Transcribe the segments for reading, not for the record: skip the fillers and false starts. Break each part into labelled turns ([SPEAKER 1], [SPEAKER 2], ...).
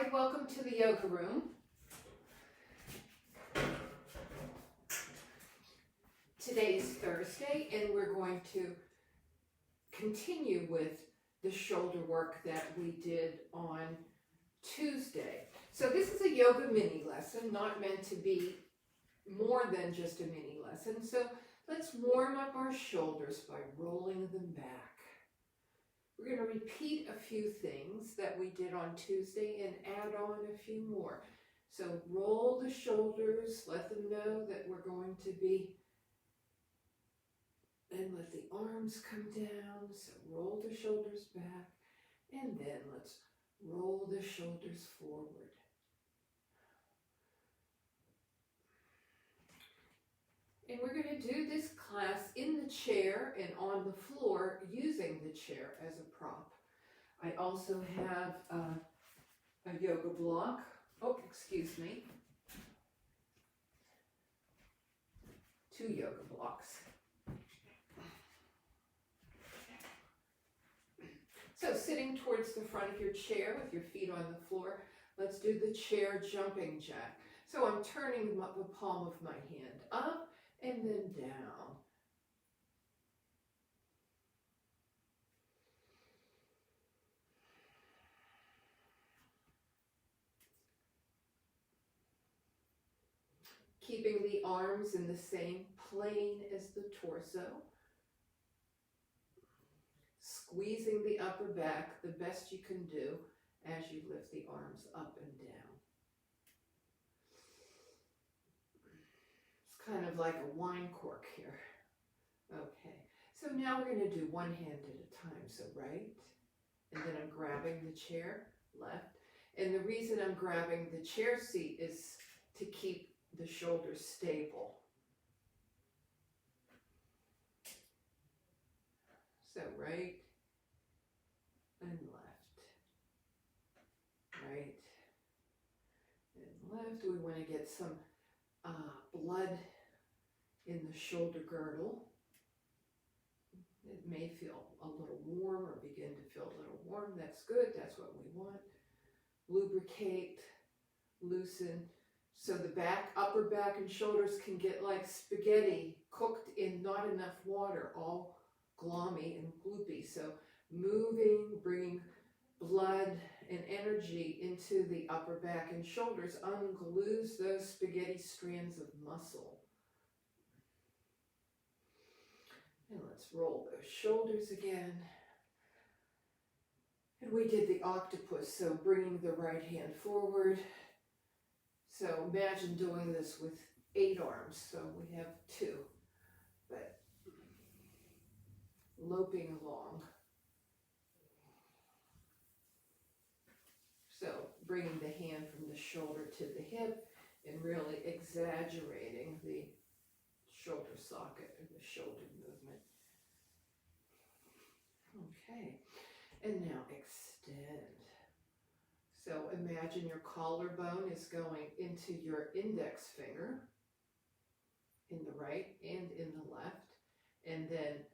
[SPEAKER 1] Hi, welcome to the yoga room. Today is Thursday and we're going to continue with the shoulder work that we did on Tuesday. So this is a yoga mini lesson, not meant to be more than just a mini lesson. So let's warm up our shoulders by rolling them back. We're going to repeat a few things that we did on Tuesday and add on a few more. So roll the shoulders, let them know that we're going to be, and let the arms come down. So roll the shoulders back, and then let's roll the shoulders forward. And we're going to do this class in the chair and on the floor using the chair as a prop. I also have a yoga block. Oh, excuse me. 2 yoga blocks. So sitting towards the front of your chair with your feet on the floor, let's do the chair jumping jack. So I'm turning the palm of my hand up and then down. Keeping the arms in the same plane as the torso. Squeezing the upper back the best you can do as you lift the arms up and down. It's kind of like a wine cork here. Okay, so now we're going to do one hand at a time. So right, and then I'm grabbing the chair, left. And the reason I'm grabbing the chair seat is to keep the shoulders stable. So right and left, right and left. We want to get some blood in the shoulder girdle. It may feel a little warm or begin to feel a little warm. That's good. That's what we want. Lubricate, loosen. So the back, upper back and shoulders can get like spaghetti cooked in not enough water, all glommy and gloopy. So moving, bringing blood and energy into the upper back and shoulders unglues those spaghetti strands of muscle. And let's roll those shoulders again. And we did the octopus, so bringing the right hand forward. So imagine doing this with 8 arms. So we have 2, but loping along. So bringing the hand from the shoulder to the hip and really exaggerating the shoulder socket and the shoulder movement. Okay, and now extend. So imagine your collarbone is going into your index finger in the right and in the left, and then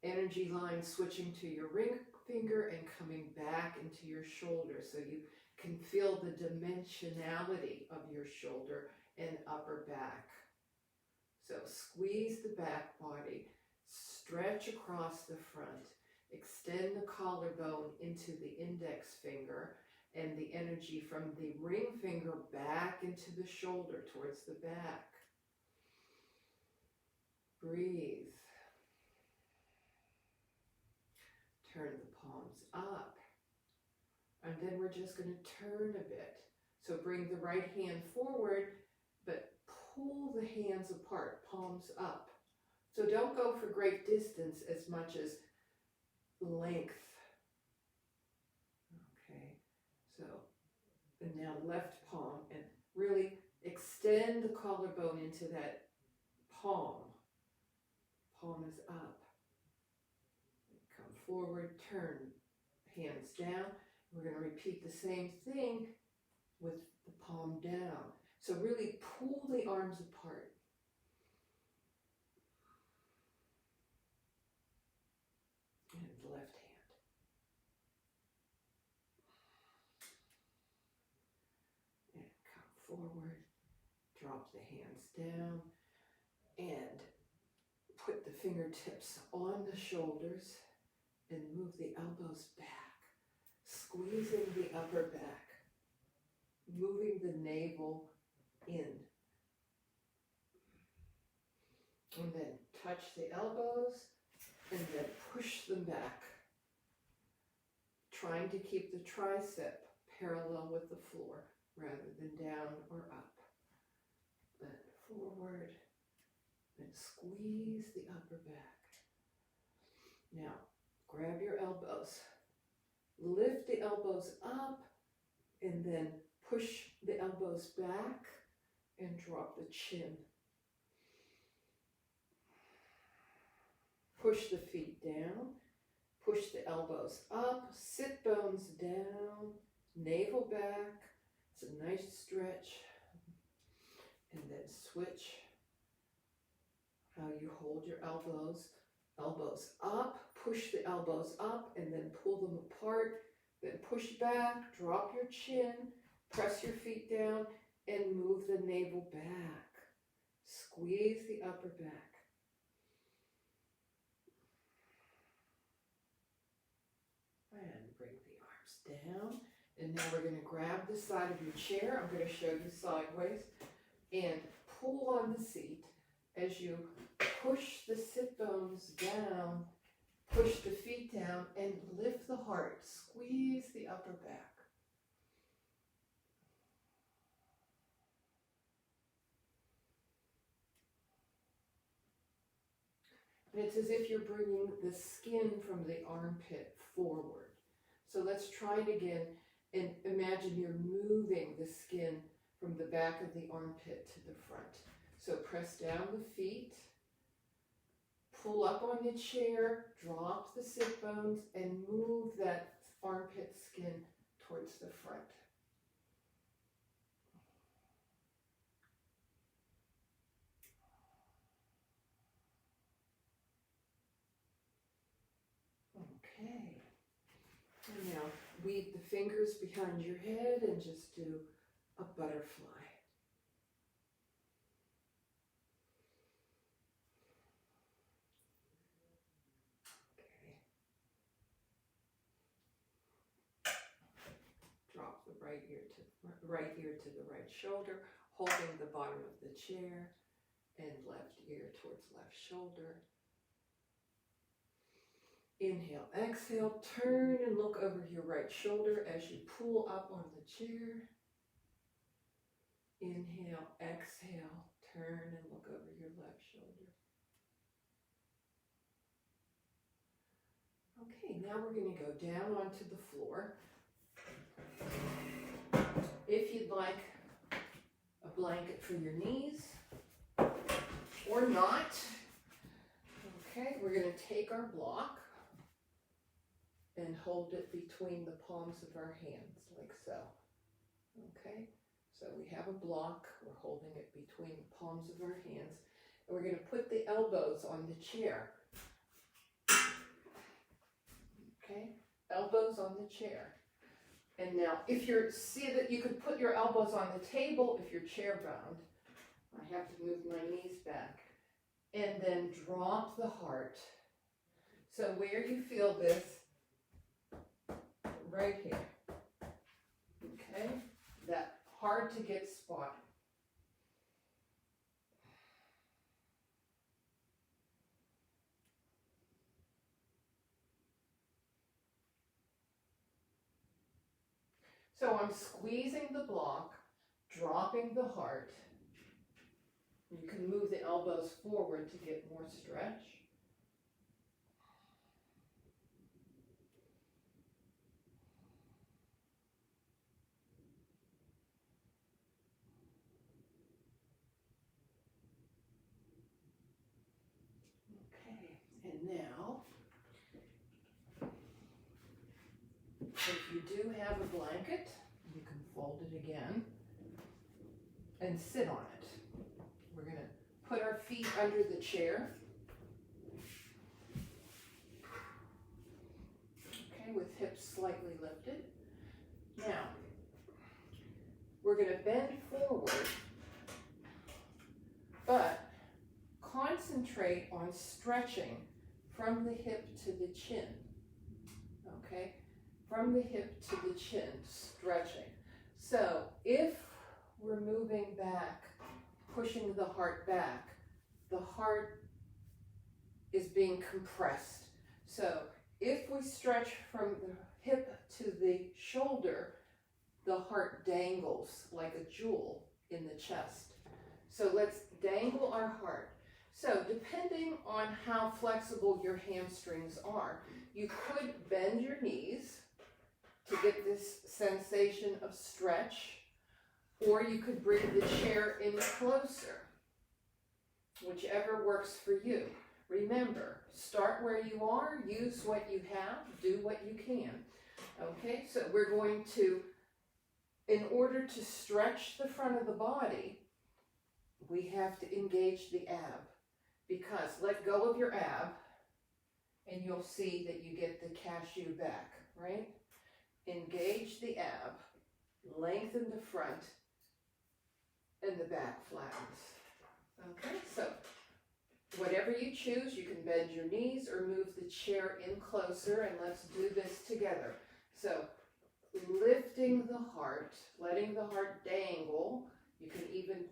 [SPEAKER 1] energy line switching to your ring finger and coming back into your shoulder so you can feel the dimensionality of your shoulder and upper back. So squeeze the back body, stretch across the front, extend the collarbone into the index finger and the energy from the ring finger back into the shoulder towards the back. Breathe. Turn the palms up. And then we're just going to turn a bit. So bring the right hand forward, but pull the hands apart, palms up. So don't go for great distance as much as length. Okay, so and now left palm, and really extend the collarbone into that palm. Palm is up. Come forward, turn, hands down. We're going to repeat the same thing with the palm down. So really pull the arms apart. And left hand. forward, drop the hands down, and put the fingertips on the shoulders and move the elbows back, squeezing the upper back, moving the navel in. And then touch the elbows and then push them back, trying to keep the tricep parallel with the floor rather than down or up. Then forward and squeeze the upper back. Now, grab your elbows, lift the elbows up, and then push the elbows back and drop the chin. Push the feet down, push the elbows up, sit bones down, navel back. It's a nice stretch. And then switch how you hold your elbows. Elbows up, push the elbows up, and then pull them apart. Then push back, drop your chin, press your feet down, and move the navel back. Squeeze the upper back. And bring the arms down. And now we're going to grab the side of your chair. I'm going to show you sideways. And pull on the seat as you push the sit bones down, push the feet down, and lift the heart. Squeeze the upper back. And it's as if you're bringing the skin from the armpit forward. So let's try it again and imagine you're moving the skin from the back of the armpit to the front. So press down the feet, pull up on the chair, drop the sit bones, and move that armpit skin towards the front. Okay. And now weave the fingers behind your head and just do a butterfly. Okay. Drop the right ear to the right shoulder, holding the bottom of the chair, and left ear towards left shoulder. Inhale, exhale, turn and look over your right shoulder as you pull up on the chair. Inhale, exhale, turn and look over your left shoulder. Okay, now we're going to go down onto the floor. If you'd like a blanket for your knees or not, okay, we're going to take our block and hold it between the palms of our hands, like so. Okay, so we have a block, we're holding it between the palms of our hands, and we're going to put the elbows on the chair. Okay, elbows on the chair. And now, if you see that you could put your elbows on the table if you're chair bound. I have to move my knees back. And then drop the heart. So where you feel this, right here. Okay, that hard to get spot. So I'm squeezing the block, dropping the heart. You can move the elbows forward to get more stretch. Okay, and now, if you do have a blanket, you can fold it again and sit on it. We're going to put our feet under the chair. Okay, with hips slightly lifted. Now, we're we're going to bend forward, but concentrate on stretching from the hip to the chin, okay? From the hip to the chin, stretching. So if we're moving back, pushing the heart back, the heart is being compressed. So if we stretch from the hip to the shoulder, the heart dangles like a jewel in the chest. So let's dangle our heart. So depending on how flexible your hamstrings are, you could bend your knees to get this sensation of stretch, or you could bring the chair in closer, whichever works for you. Remember, start where you are, use what you have, do what you can. Okay, so we're going to, in order to stretch the front of the body, we have to engage the ab, because let go of your ab and you'll see that you get the cashew back, right? Engage the ab, lengthen the front, and the back flattens. Okay, so whatever you choose, you can bend your knees or move the chair in closer, and let's do this together. So lifting the heart, letting the heart dangle. You can even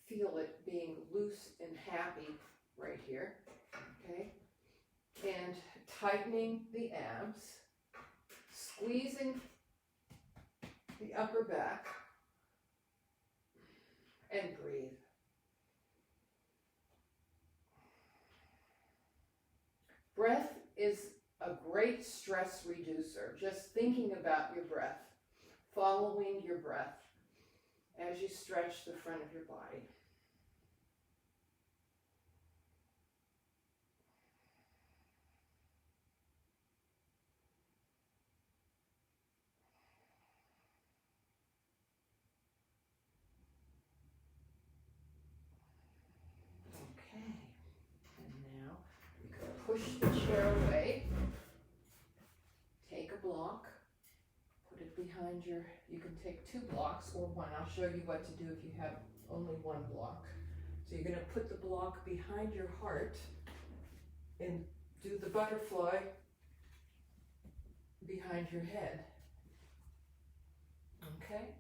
[SPEAKER 1] feel it being loose and happy right here, okay? And tightening the abs, squeezing the upper back, and breathe. Breath is a great stress reducer. Just thinking about your breath, following your breath as you stretch the front of your body. Okay, and now you can push the chair away, take a block, put it behind your, you can take 2 blocks or 1. I'll show you what to do if you have only 1 block. So you're going to put the block behind your heart and do the butterfly behind your head. Okay?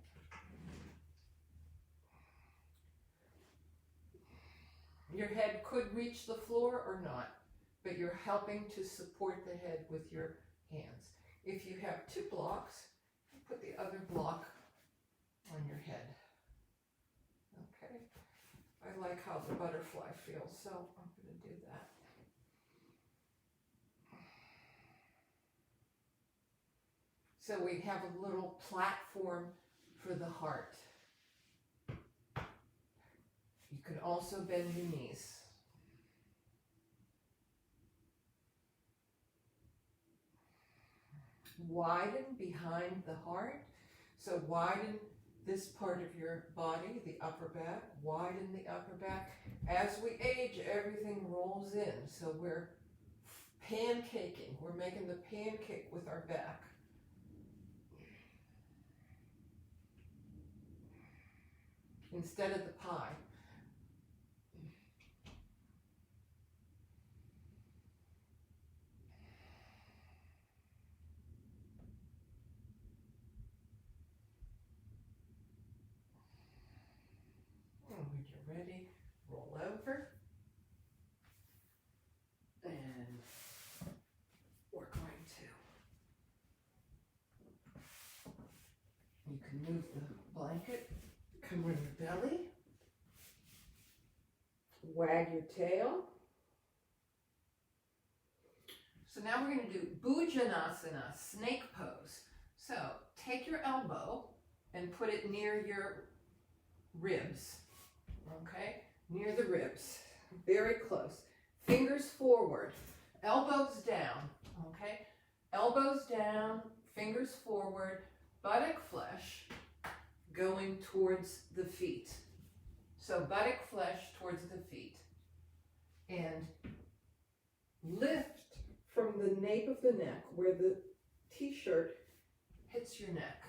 [SPEAKER 1] Your head could reach the floor or not, but you're helping to support the head with your hands. If you have 2 blocks, put the other block on your head. Okay? I like how the butterfly feels, so I'm going to do that. So we have a little platform for the heart. You can also bend your knees. Widen behind the heart. So widen this part of your body, the upper back. Widen the upper back. As we age, everything rolls in. So we're pancaking. We're making the pancake with our back. Instead of the pie. And when you're ready, roll over. And we're going to, you can move the blanket, come on your belly, wag your tail. So now we're going to do Bhujanasana, snake pose. So take your elbow and put it near your ribs, okay? Near the ribs, very close. Fingers forward, elbows down, okay? Elbows down, fingers forward, buttock flesh going towards the feet. So buttock flesh towards the feet. And lift from the nape of the neck where the t-shirt hits your neck.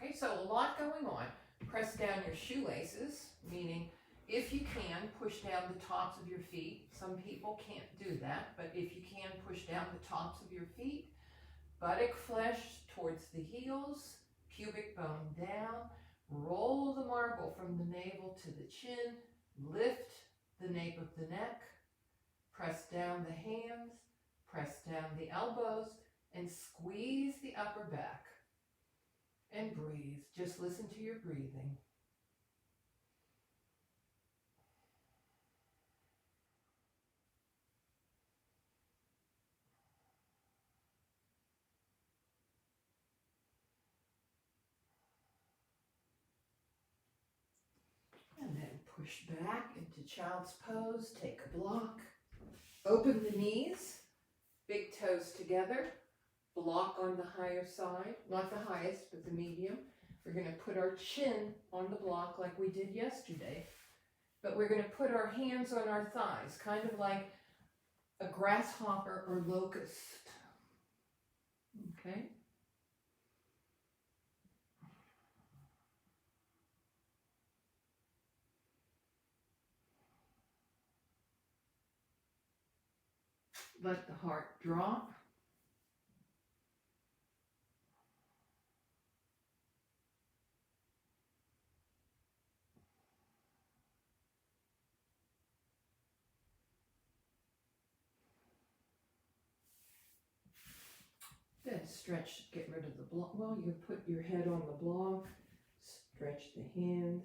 [SPEAKER 1] Okay, so a lot going on. Press down your shoelaces, meaning if you can, push down the tops of your feet. Some people can't do that, but if you can, push down the tops of your feet. Buttock flesh towards the heels, pubic bone down. Roll the marble from the navel to the chin. Lift the nape of the neck. Press down the hands. Press down the elbows and squeeze the upper back. And breathe. Just listen to your breathing. And then push back into child's pose. Take a block. Open the knees. Big toes together. Block on the higher side. Not the highest, but the medium. We're going to put our chin on the block like we did yesterday. But we're going to put our hands on our thighs, kind of like a grasshopper or locust. Okay? Let the heart drop. Then stretch, get rid of the block. Well, you can put your head on the block, stretch the hands.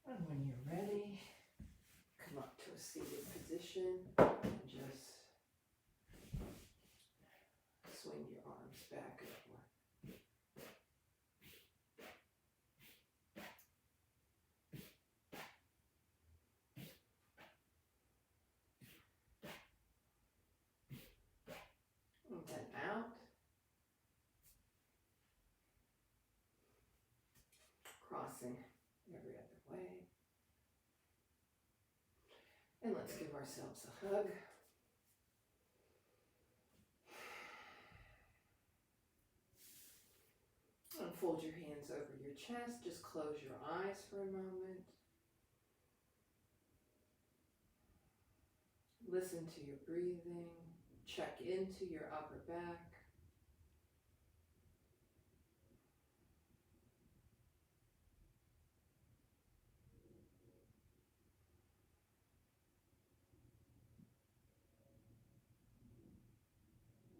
[SPEAKER 1] And when you're ready, come up to a seated position and just swing your arms back and forth. And then out. Crossing every other way. And let's give ourselves a hug. And fold your hands over your chest. Just close your eyes for a moment. Listen to your breathing. Check into your upper back.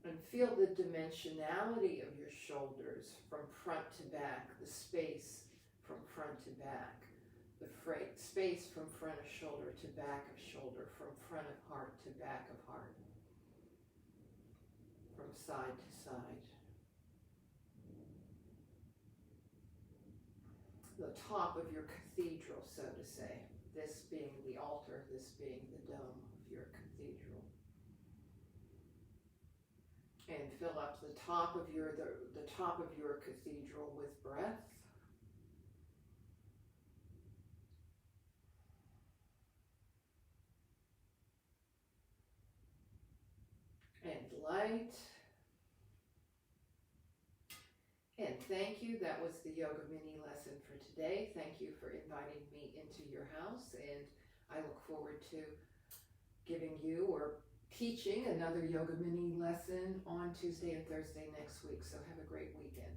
[SPEAKER 1] And feel the dimensionality of your shoulders from front to back, the space from front to back, the space from front of shoulder to back of shoulder, from front of heart to back of heart, from side to side. The top of your cathedral, so to say, this being the altar, this being the dome of your cathedral. And fill up the top of your cathedral with breath. And light. And thank you. That was the yoga mini lesson for today. Thank you for inviting me into your house, and I look forward to giving you or teaching another yoga mini lesson on Tuesday and Thursday next week. So have a great weekend.